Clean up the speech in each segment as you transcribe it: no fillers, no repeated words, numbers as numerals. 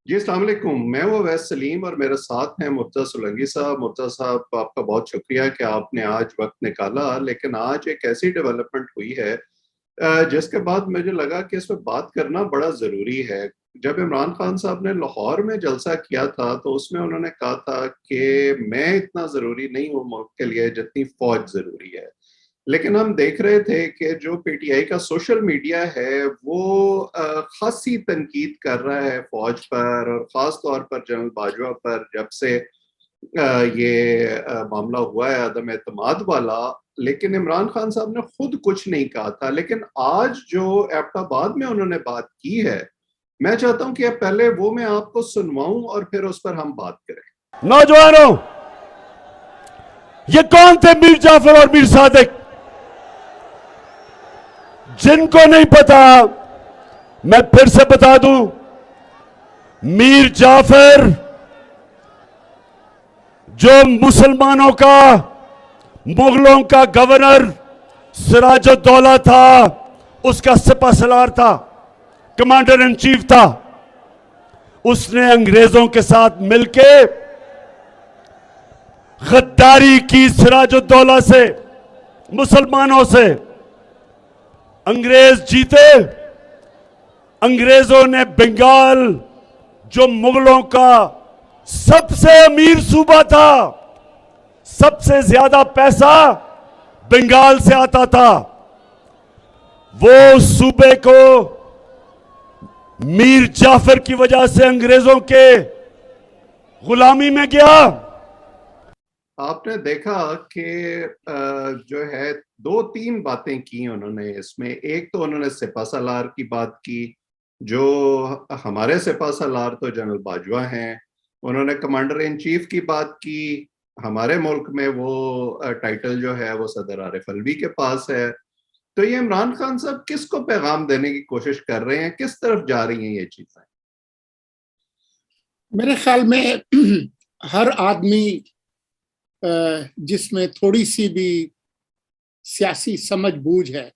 جی السلام علیکم، میں ہوں اویس سلیم اور میرے ساتھ ہیں مرتضی سولنگی صاحب۔ مرتضی صاحب، آپ کا بہت شکریہ کہ آپ نے آج وقت نکالا، لیکن آج ایک ایسی ڈیولپمنٹ ہوئی ہے جس کے بعد مجھے لگا کہ اس پہ بات کرنا بڑا ضروری ہے۔ جب عمران خان صاحب نے لاہور میں جلسہ کیا تھا تو اس میں انہوں نے کہا تھا کہ میں اتنا ضروری نہیں ہوں ملک کے لیے جتنی فوج ضروری ہے، لیکن ہم دیکھ رہے تھے کہ جو پی ٹی آئی کا سوشل میڈیا ہے وہ خاصی تنقید کر رہا ہے فوج پر، اور خاص طور پر جنرل باجوہ پر، جب سے یہ معاملہ ہوا ہے عدم اعتماد والا۔ لیکن عمران خان صاحب نے خود کچھ نہیں کہا تھا، لیکن آج جو ایبٹ آباد میں انہوں نے بات کی ہے، میں چاہتا ہوں کہ پہلے وہ میں آپ کو سنواؤں اور پھر اس پر ہم بات کریں۔ نوجوانوں، یہ کون تھے میر جعفر اور میر صادق؟ جن کو نہیں پتا میں پھر سے بتا دوں، میر جعفر جو مسلمانوں کا، مغلوں کا گورنر سراج الدولہ تھا، اس کا سپہ سالار تھا، کمانڈر ان چیف تھا، اس نے انگریزوں کے ساتھ مل کے غداری کی سراج الدولہ سے، مسلمانوں سے۔ انگریز جیتے، انگریزوں نے بنگال جو مغلوں کا سب سے امیر صوبہ تھا، سب سے زیادہ پیسہ بنگال سے آتا تھا، وہ صوبے کو میر جعفر کی وجہ سے انگریزوں کے غلامی میں گیا۔ آپ نے دیکھا کہ جو ہے دو تین باتیں کی انہوں نے اس میں۔ ایک تو انہوں نے سپہ سالار کی بات کی، جو ہمارے سپہ سالار تو جنرل باجوہ ہیں۔ انہوں نے کمانڈر ان چیف کی بات کی، ہمارے ملک میں وہ ٹائٹل جو ہے وہ صدر عارف الوی کے پاس ہے۔ تو یہ عمران خان صاحب کس کو پیغام دینے کی کوشش کر رہے ہیں؟ کس طرف جا رہی ہیں یہ چیزیں؟ میرے خیال میں ہر آدمی جس میں تھوڑی سی بھی سیاسی سمجھ بوجھ ہے،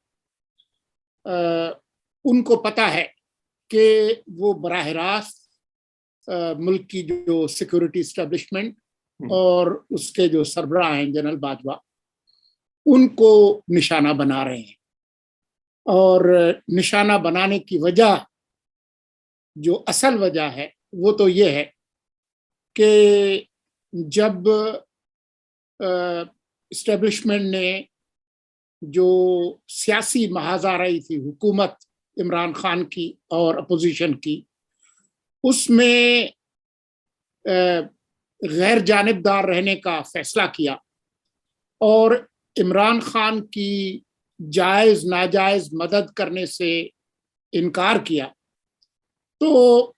ان کو پتا ہے کہ وہ براہ راست ملک کی جو سیکورٹی اسٹیبلشمنٹ اور اس کے جو سربراہ ہیں جنرل باجوہ، ان کو نشانہ بنا رہے ہیں۔ اور نشانہ بنانے کی وجہ، جو اصل وجہ ہے، وہ تو یہ ہے کہ جب اسٹیبلشمنٹ نے جو سیاسی محاذہ رہی تھی حکومت عمران خان کی اور اپوزیشن کی، اس میں غیر جانبدار رہنے کا فیصلہ کیا اور عمران خان کی جائز ناجائز مدد کرنے سے انکار کیا، تو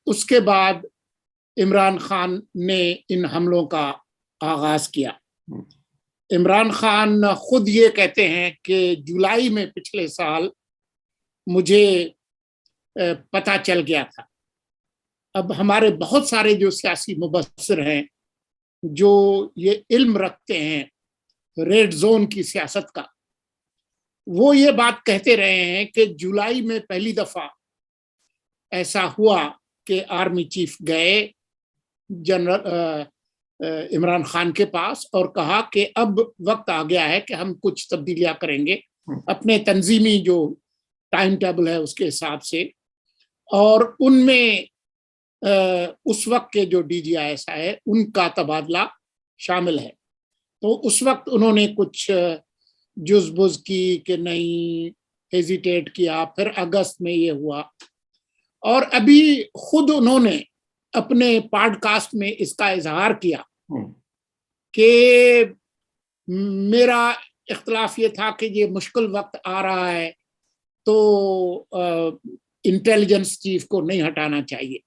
اس کے بعد عمران خان نے ان حملوں کا آغاز کیا۔ عمران خان خود یہ کہتے ہیں کہ جولائی میں پچھلے سال مجھے پتہ چل گیا تھا۔ اب ہمارے بہت سارے جو سیاسی مبصر ہیں، جو یہ علم رکھتے ہیں ریڈ زون کی سیاست کا، وہ یہ بات کہتے رہے ہیں کہ جولائی میں پہلی دفعہ ایسا ہوا کہ آرمی چیف گئے جنرل عمران خان کے پاس اور کہا کہ اب وقت آ گیا ہے کہ ہم کچھ تبدیلیاں کریں گے اپنے تنظیمی جو ٹائم ٹیبل ہے اس کے حساب سے۔ اور ان میں اس وقت کے جو ڈی جی آئی ایس ہے ان کا تبادلہ شامل ہے۔ تو اس وقت انہوں نے کچھ جز بز کی کہ نہیں، ہیزیٹیٹ کیا، پھر اگست میں یہ ہوا، اور ابھی خود انہوں نے اپنے پاڈ کاسٹ میں اس کا اظہار کیا کہ میرا اختلاف یہ تھا کہ یہ مشکل وقت آ رہا ہے تو انٹیلیجنس چیف کو نہیں ہٹانا چاہیے۔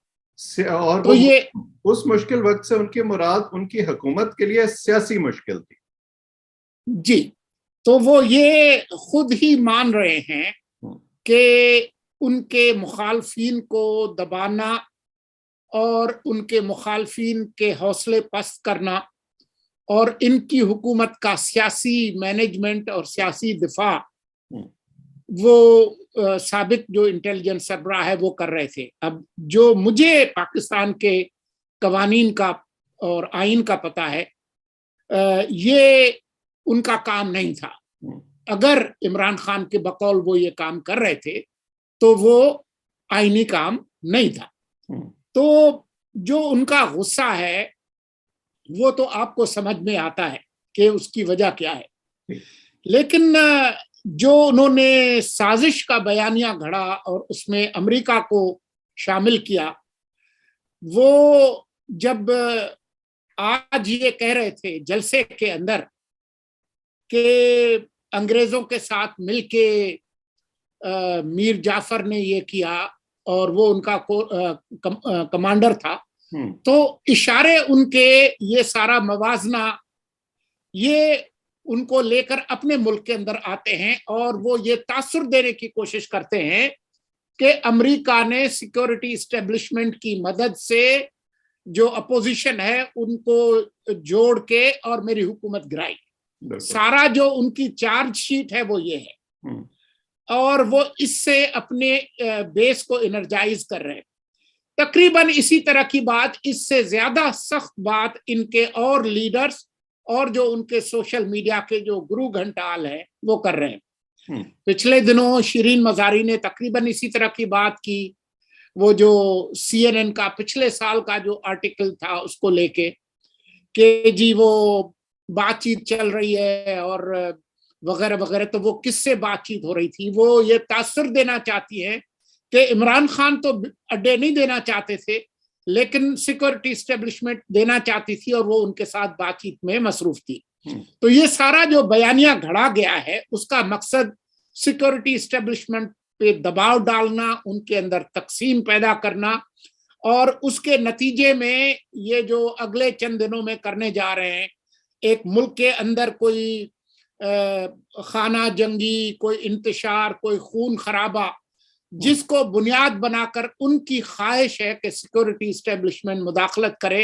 اور تو یہ اس مشکل وقت سے ان کی مراد ان کی حکومت کے لیے سیاسی مشکل تھی۔ جی، تو وہ یہ خود ہی مان رہے ہیں کہ ان کے مخالفین کو دبانا اور ان کے مخالفین کے حوصلے پست کرنا اور ان کی حکومت کا سیاسی مینجمنٹ اور سیاسی دفاع وہ سابق جو انٹیلیجنس سربراہ ہے وہ کر رہے تھے. اب جو مجھے پاکستان کے قوانین کا اور آئین کا پتہ ہے یہ ان کا کام نہیں تھا. اگر عمران خان کے بقول وہ یہ کام کر رہے تھے تو وہ آئینی کام نہیں تھا. تو جو ان کا غصہ ہے وہ تو آپ کو سمجھ میں آتا ہے کہ اس کی وجہ کیا ہے. لیکن جو انہوں نے سازش کا بیانیہ گھڑا اور اس میں امریکہ کو شامل کیا، وہ جب آج یہ کہہ رہے تھے جلسے کے اندر کہ انگریزوں کے ساتھ مل کے میر جعفر نے یہ کیا اور وہ ان کا کمانڈر تھا، تو اشارے ان کے یہ سارا موازنہ یہ ان کو لے کر اپنے ملک کے اندر آتے ہیں اور وہ یہ تاثر دینے کی کوشش کرتے ہیں کہ امریکہ نے سیکورٹی اسٹیبلشمنٹ کی مدد سے جو اپوزیشن ہے ان کو جوڑ کے اور میری حکومت گرائی. سارا جو ان کی چارج شیٹ ہے وہ یہ ہے اور وہ اس سے اپنے بیس کو انرجائز کر رہے ہیں. تقریباً اسی طرح کی بات، اس سے زیادہ سخت بات ان کے اور لیڈرز اور جو ان کے سوشل میڈیا کے جو گرو گھنٹال ہیں وہ کر رہے ہیں. پچھلے دنوں شیرین مزاری نے تقریباً اسی طرح کی بات کی. وہ جو CNN کا پچھلے سال کا جو آرٹیکل تھا اس کو لے کے کہ جی وہ بات چیت چل رہی ہے اور وغیرہ وغیرہ، تو وہ کس سے بات چیت ہو رہی تھی؟ وہ یہ تاثر دینا چاہتی ہے کہ عمران خان تو اڈے نہیں دینا چاہتے تھے لیکن سیکورٹی اسٹیبلشمنٹ دینا چاہتی تھی اور وہ ان کے ساتھ بات چیت میں مصروف تھی. تو یہ سارا جو بیانیہ گھڑا گیا ہے اس کا مقصد سیکورٹی اسٹیبلشمنٹ پہ دباؤ ڈالنا، ان کے اندر تقسیم پیدا کرنا، اور اس کے نتیجے میں یہ جو اگلے چند دنوں میں کرنے جا رہے ہیں، ایک ملک کے اندر کوئی خانہ جنگی، کوئی انتشار، کوئی خون خرابہ، جس کو بنیاد بنا کر ان کی خواہش ہے کہ سیکورٹی اسٹیبلشمنٹ مداخلت کرے.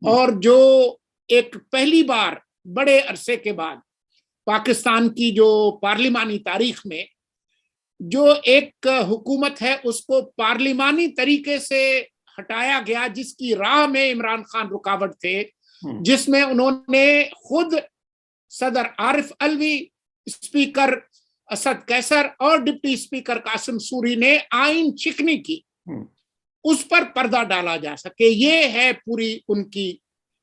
اور جو ایک پہلی بار بڑے عرصے کے بعد پاکستان کی جو پارلیمانی تاریخ میں جو ایک حکومت ہے اس کو پارلیمانی طریقے سے ہٹایا گیا، جس کی راہ میں عمران خان رکاوٹ تھے، جس میں انہوں نے خود صدر عارف علوی، اسپیکر اسد قیصر اور ڈپٹی اسپیکر قاسم سوری نے آئین چکنی کی، اس پر پردہ ڈالا جا سکے. یہ ہے پوری ان کی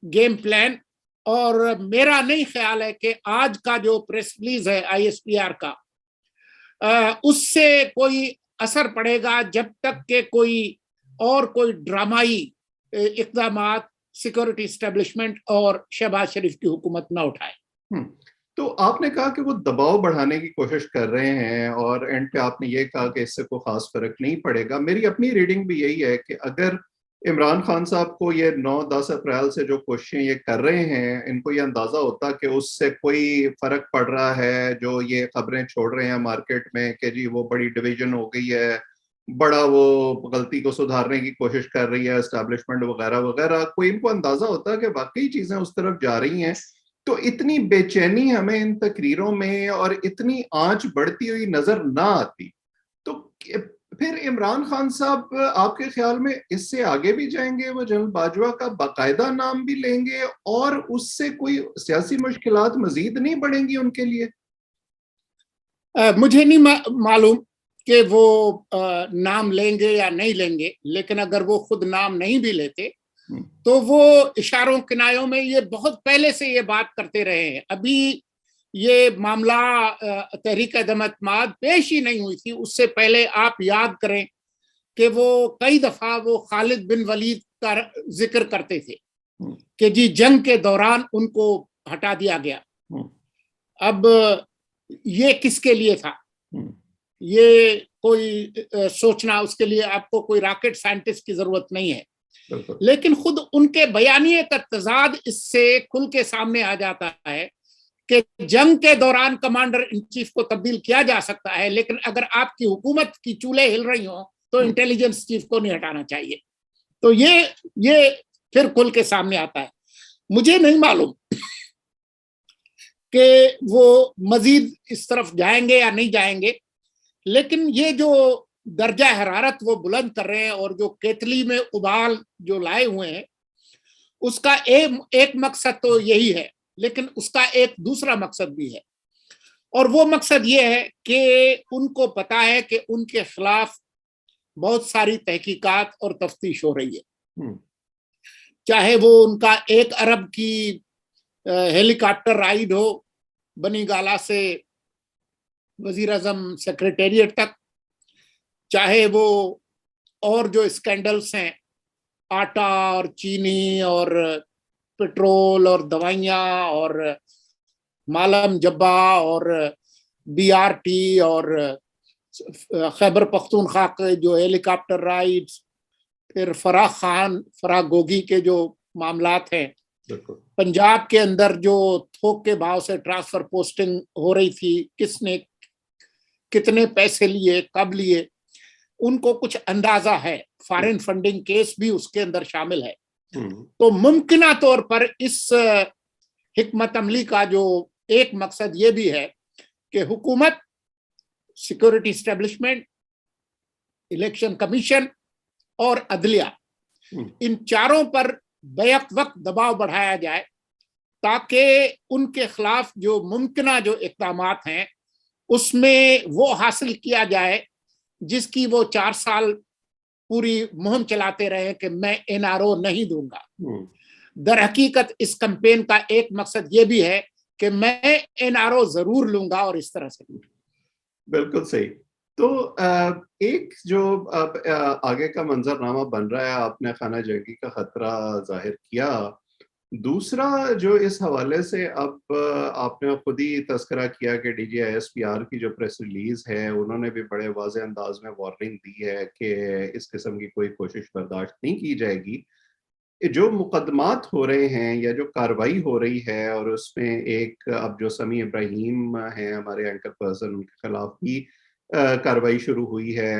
گیم پلان. اور میرا نہیں خیال ہے کہ آج کا جو پریس ریلیز ہے ISPR کا اس سے کوئی اثر پڑے گا جب تک کہ کوئی ڈرامائی اقدامات سیکورٹی اسٹیبلشمنٹ اور شہباز شریف کی حکومت نہ اٹھائے. تو آپ نے کہا کہ وہ دباؤ بڑھانے کی کوشش کر رہے ہیں اور اینڈ پہ آپ نے یہ کہا کہ اس سے کوئی خاص فرق نہیں پڑے گا. میری اپنی ریڈنگ بھی یہی ہے کہ اگر عمران خان صاحب کو یہ 9-10 اپریل سے جو کوششیں یہ کر رہے ہیں، ان کو یہ اندازہ ہوتا کہ اس سے کوئی فرق پڑ رہا ہے، جو یہ خبریں چھوڑ رہے ہیں مارکیٹ میں کہ جی وہ بڑی ڈویژن ہو گئی ہے، بڑا وہ غلطی کو سدھارنے کی کوشش کر رہی ہے اسٹیبلشمنٹ وغیرہ وغیرہ، کوئی ان کو اندازہ ہوتا کہ واقعی چیزیں اس طرف جا رہی ہیں، تو اتنی بے چینی ہمیں ان تقریروں میں اور اتنی آنچ بڑھتی ہوئی نظر نہ آتی. تو پھر عمران خان صاحب آپ کے خیال میں اس سے آگے بھی جائیں گے، وہ جنرل باجوہ کا باقاعدہ نام بھی لیں گے اور اس سے کوئی سیاسی مشکلات مزید نہیں بڑھیں گی ان کے لیے؟ مجھے نہیں معلوم کہ وہ نام لیں گے یا نہیں لیں گے، لیکن اگر وہ خود نام نہیں بھی لیتے تو وہ اشاروں کنایوں میں یہ بہت پہلے سے یہ بات کرتے رہے ہیں. ابھی یہ معاملہ تحریک عدم اعتماد پیش ہی نہیں ہوئی تھی، اس سے پہلے آپ یاد کریں کہ وہ کئی دفعہ وہ خالد بن ولید کا ذکر کرتے تھے کہ جی جنگ کے دوران ان کو ہٹا دیا گیا. اب یہ کس کے لیے تھا؟ یہ کوئی سوچنا، اس کے لیے آپ کو کوئی راکٹ سائنٹسٹ کی ضرورت نہیں ہے. لیکن خود ان کے بیانیے کا تضاد اس سے کھل کے سامنے آ جاتا ہے کہ جنگ کے دوران کمانڈر ان چیف کو تبدیل کیا جا سکتا ہے، لیکن اگر آپ کی حکومت کی چولہے ہل رہی ہوں تو انٹیلیجنس چیف کو نہیں ہٹانا چاہیے. تو یہ پھر کھل کے سامنے آتا ہے. مجھے نہیں معلوم کہ وہ مزید اس طرف جائیں گے یا نہیں جائیں گے، لیکن یہ جو درجہ حرارت وہ بلند کر رہے ہیں اور جو کیتلی میں ابال جو لائے ہوئے ہیں، اس کا ایک مقصد تو یہی ہے، لیکن اس کا ایک دوسرا مقصد بھی ہے، اور وہ مقصد یہ ہے کہ ان کو پتا ہے کہ ان کے خلاف بہت ساری تحقیقات اور تفتیش ہو رہی ہے، چاہے وہ ان کا 1 ارب کی ہیلی کاپٹر رائیڈ ہو بنی گالا سے وزیر اعظم سیکریٹریٹ تک، چاہے وہ اور جو اسکینڈلز ہیں، آٹا اور چینی اور پیٹرول اور دوائیاں اور مالم جبا اور بی آر ٹی اور خیبر پختونخوا کے جو ہیلی کاپٹر رائڈز، پھر فراح گوگی کے جو معاملات ہیں، پنجاب کے اندر جو تھوک کے بھاؤ سے ٹرانسفر پوسٹنگ ہو رہی تھی، کس نے کتنے پیسے لیے، کب لیے، ان کو کچھ اندازہ ہے، فارن فنڈنگ کیس بھی اس کے اندر شامل ہے۔ تو ممکنہ طور پر اس حکمت عملی کا جو ایک مقصد یہ بھی ہے کہ حکومت، سیکورٹی اسٹیبلشمنٹ، الیکشن کمیشن اور عدلیہ، ان چاروں پر بیک وقت دباؤ بڑھایا جائے تاکہ ان کے خلاف جو ممکنہ جو اقدامات ہیں اس میں وہ حاصل کیا جائے جس کی وہ 4 سال پوری مہم چلاتے رہے کہ میں NRO نہیں دوں گا۔ در حقیقت اس کمپین کا ایک مقصد یہ بھی ہے کہ میں NRO ضرور لوں گا، اور اس طرح سے۔ بالکل صحیح۔ تو ایک جو اب آگے کا منظرنامہ بن رہا ہے، آپ نے خانہ جنگی کا خطرہ ظاہر کیا، دوسرا جو اس حوالے سے اب آپ نے خود ہی تذکرہ کیا کہ DGISPR کی جو پریس ریلیز ہے، انہوں نے بھی بڑے واضح انداز میں وارننگ دی ہے کہ اس قسم کی کوئی کوشش برداشت نہیں کی جائے گی۔ جو مقدمات ہو رہے ہیں یا جو کاروائی ہو رہی ہے، اور اس میں ایک اب جو سمیع ابراہیم ہیں ہمارے اینکر پرسن، ان کے خلاف بھی کاروائی شروع ہوئی ہے۔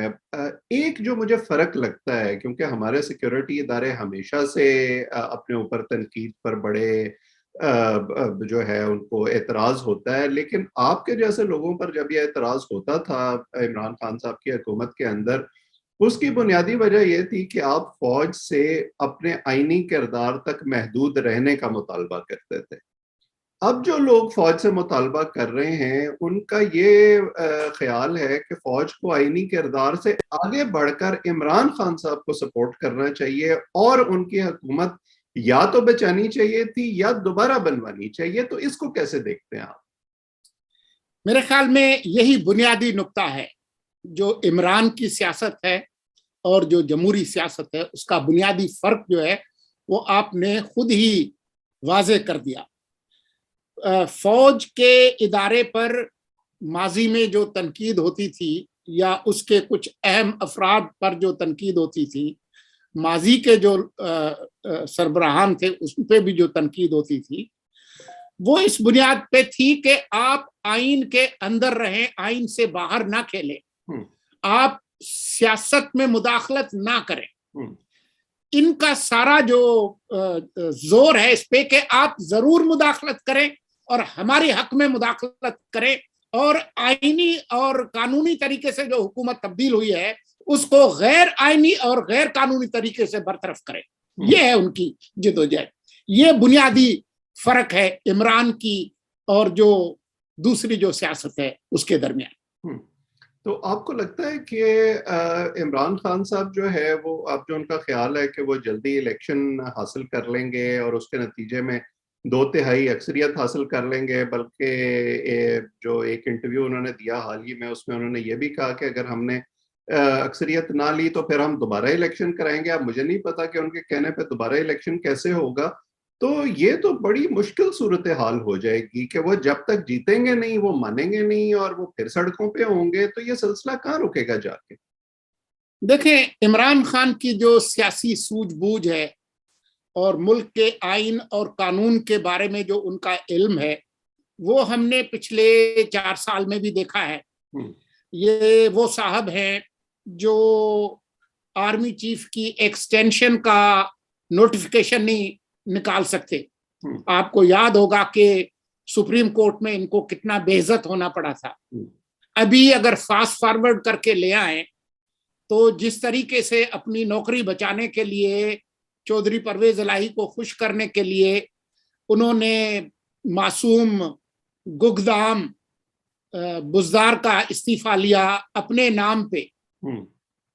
ایک جو مجھے فرق لگتا ہے، کیونکہ ہمارے سیکیورٹی ادارے ہمیشہ سے اپنے اوپر تنقید پر بڑے جو ہے ان کو اعتراض ہوتا ہے، لیکن آپ کے جیسے لوگوں پر جب یہ اعتراض ہوتا تھا عمران خان صاحب کی حکومت کے اندر، اس کی بنیادی وجہ یہ تھی کہ آپ فوج سے اپنے آئینی کردار تک محدود رہنے کا مطالبہ کرتے تھے۔ اب جو لوگ فوج سے مطالبہ کر رہے ہیں، ان کا یہ خیال ہے کہ فوج کو آئینی کردار سے آگے بڑھ کر عمران خان صاحب کو سپورٹ کرنا چاہیے، اور ان کی حکومت یا تو بچانی چاہیے تھی یا دوبارہ بنوانی چاہیے۔ تو اس کو کیسے دیکھتے ہیں آپ؟ میرے خیال میں یہی بنیادی نقطہ ہے جو عمران کی سیاست ہے اور جو جمہوری سیاست ہے، اس کا بنیادی فرق جو ہے وہ آپ نے خود ہی واضح کر دیا۔ فوج کے ادارے پر ماضی میں جو تنقید ہوتی تھی، یا اس کے کچھ اہم افراد پر جو تنقید ہوتی تھی، ماضی کے جو سربراہان تھے اس پہ بھی جو تنقید ہوتی تھی، وہ اس بنیاد پہ تھی کہ آپ آئین کے اندر رہیں، آئین سے باہر نہ کھیلیں، آپ سیاست میں مداخلت نہ کریں۔ ان کا سارا جو زور ہے اس پہ کہ آپ ضرور مداخلت کریں اور ہماری حق میں مداخلت کریں، اور آئینی اور قانونی طریقے سے جو حکومت تبدیل ہوئی ہے اس کو غیر آئینی اور غیر قانونی طریقے سے برطرف کریں۔ یہ ہے ان کی جدوجہد۔ یہ بنیادی فرق ہے عمران کی اور جو دوسری جو سیاست ہے اس کے درمیان۔ تو آپ کو لگتا ہے کہ عمران خان صاحب جو ہے وہ، اب جو ان کا خیال ہے کہ وہ جلدی الیکشن حاصل کر لیں گے اور اس کے نتیجے میں 2/3 اکثریت حاصل کر لیں گے، بلکہ جو ایک انٹرویو انہوں نے دیا حال ہی میں، اس میں انہوں نے یہ بھی کہا کہ اگر ہم نے اکثریت نہ لی تو پھر ہم دوبارہ الیکشن کرائیں گے۔ اب مجھے نہیں پتا کہ ان کے کہنے پہ دوبارہ الیکشن کیسے ہوگا۔ تو یہ تو بڑی مشکل صورتحال ہو جائے گی کہ وہ جب تک جیتیں گے نہیں، وہ مانیں گے نہیں، اور وہ پھر سڑکوں پہ ہوں گے، تو یہ سلسلہ کہاں رکے گا جا کے؟ دیکھیں، عمران خان کی جو سیاسی سوجھ بوجھ ہے اور ملک کے آئین اور قانون کے بارے میں جو ان کا علم ہے، وہ ہم نے پچھلے 4 سال میں بھی دیکھا ہے۔ یہ وہ صاحب ہیں جو آرمی چیف کی ایکسٹینشن کا نوٹیفیکیشن نہیں نکال سکتے۔ آپ کو یاد ہوگا کہ سپریم کورٹ میں ان کو کتنا بے عزت ہونا پڑا تھا۔ ابھی اگر فاسٹ فارورڈ کر کے لے آئیں تو جس طریقے سے اپنی نوکری بچانے کے لیے چودھری پرویز الہی کو خوش کرنے کے لیے انہوں نے معصوم گگدام بزدار کا استعفیٰ لیا اپنے نام پہ،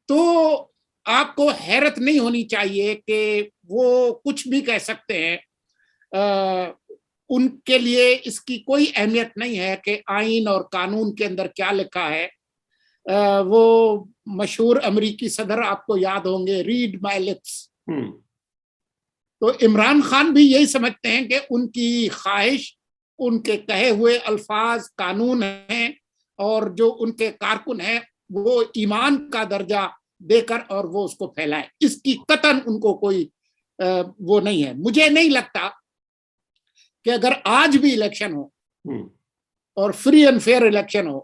تو آپ کو حیرت نہیں ہونی چاہیے کہ وہ کچھ بھی کہہ سکتے ہیں، ان کے لیے اس کی کوئی اہمیت نہیں ہے کہ آئین اور قانون کے اندر کیا لکھا ہے۔ وہ مشہور امریکی صدر آپ کو یاد ہوں گے، ریڈ مائی لپس۔ تو عمران خان بھی یہی سمجھتے ہیں کہ ان کی خواہش، ان کے کہے ہوئے الفاظ قانون ہیں، اور جو ان کے کارکن ہیں وہ ایمان کا درجہ دے کر اور وہ اس کو پھیلائے، اس کی قطعاً ان کو کوئی وہ نہیں ہے۔ مجھے نہیں لگتا کہ اگر آج بھی الیکشن ہو اور فری اینڈ فیئر الیکشن ہو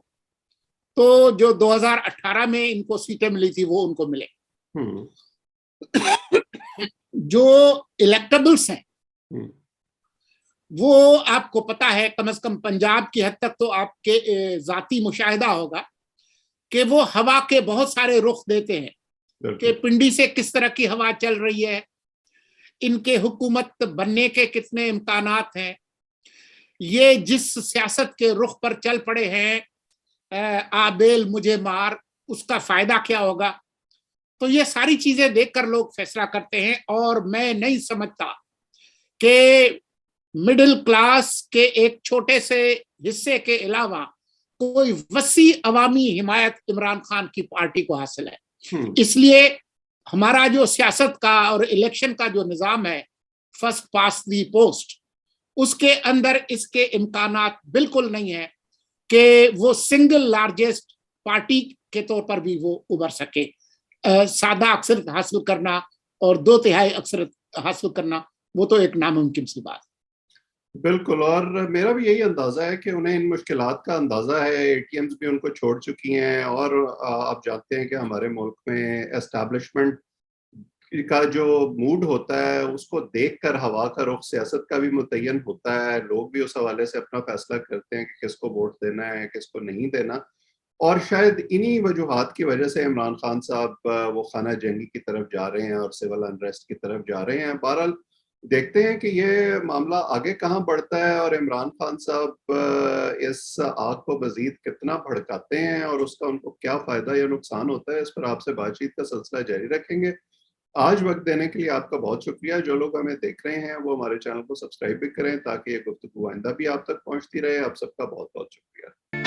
تو جو 2018 میں ان کو سیٹیں ملی تھی وہ ان کو ملے۔ جو الیکٹیبلس ہیں وہ آپ کو پتا ہے، کم از کم پنجاب کی حد تک تو آپ کے ذاتی مشاہدہ ہوگا کہ وہ ہوا کے بہت سارے رخ دیتے ہیں کہ پنڈی سے کس طرح کی ہوا چل رہی ہے، ان کے حکومت بننے کے کتنے امکانات ہیں، یہ جس سیاست کے رخ پر چل پڑے ہیں آبیل مجھے مار، اس کا فائدہ کیا ہوگا۔ تو یہ ساری چیزیں دیکھ کر لوگ فیصلہ کرتے ہیں، اور میں نہیں سمجھتا کہ مڈل کلاس کے ایک چھوٹے سے حصے کے علاوہ کوئی وسیع عوامی حمایت عمران خان کی پارٹی کو حاصل ہے۔ اس لیے ہمارا جو سیاست کا اور الیکشن کا جو نظام ہے، فرسٹ پاس دی پوسٹ، اس کے اندر اس کے امکانات بالکل نہیں ہے کہ وہ سنگل لارجسٹ پارٹی کے طور پر بھی وہ ابھر سکے۔ سادہ اکثریت حاصل کرنا اور 2/3 اکثریت حاصل کرنا وہ تو ایک ناممکن سی بات۔ بالکل، اور میرا بھی یہی اندازہ ہے کہ انہیں ان مشکلات کا اندازہ ہے، اے ٹی ایمز بھی ان کو چھوڑ چکی ہیں، اور آپ جانتے ہیں کہ ہمارے ملک میں اسٹیبلشمنٹ کا جو موڈ ہوتا ہے اس کو دیکھ کر ہوا کا رخ سیاست کا بھی متعین ہوتا ہے، لوگ بھی اس حوالے سے اپنا فیصلہ کرتے ہیں کہ کس کو ووٹ دینا ہے کس کو نہیں دینا، اور شاید انہی وجوہات کی وجہ سے عمران خان صاحب وہ خانہ جنگی کی طرف جا رہے ہیں اور سول انریسٹ کی طرف جا رہے ہیں۔ بہرحال دیکھتے ہیں کہ یہ معاملہ آگے کہاں بڑھتا ہے، اور عمران خان صاحب اس آگ کو مزید کتنا بھڑکاتے ہیں اور اس کا ان کو کیا فائدہ یا نقصان ہوتا ہے، اس پر آپ سے بات چیت کا سلسلہ جاری رکھیں گے۔ آج وقت دینے کے لیے آپ کا بہت شکریہ۔ جو لوگ ہمیں دیکھ رہے ہیں وہ ہمارے چینل کو سبسکرائب بھی کریں تاکہ یہ گفتگو آئندہ بھی آپ تک پہنچتی رہے۔ آپ سب کا بہت بہت شکریہ۔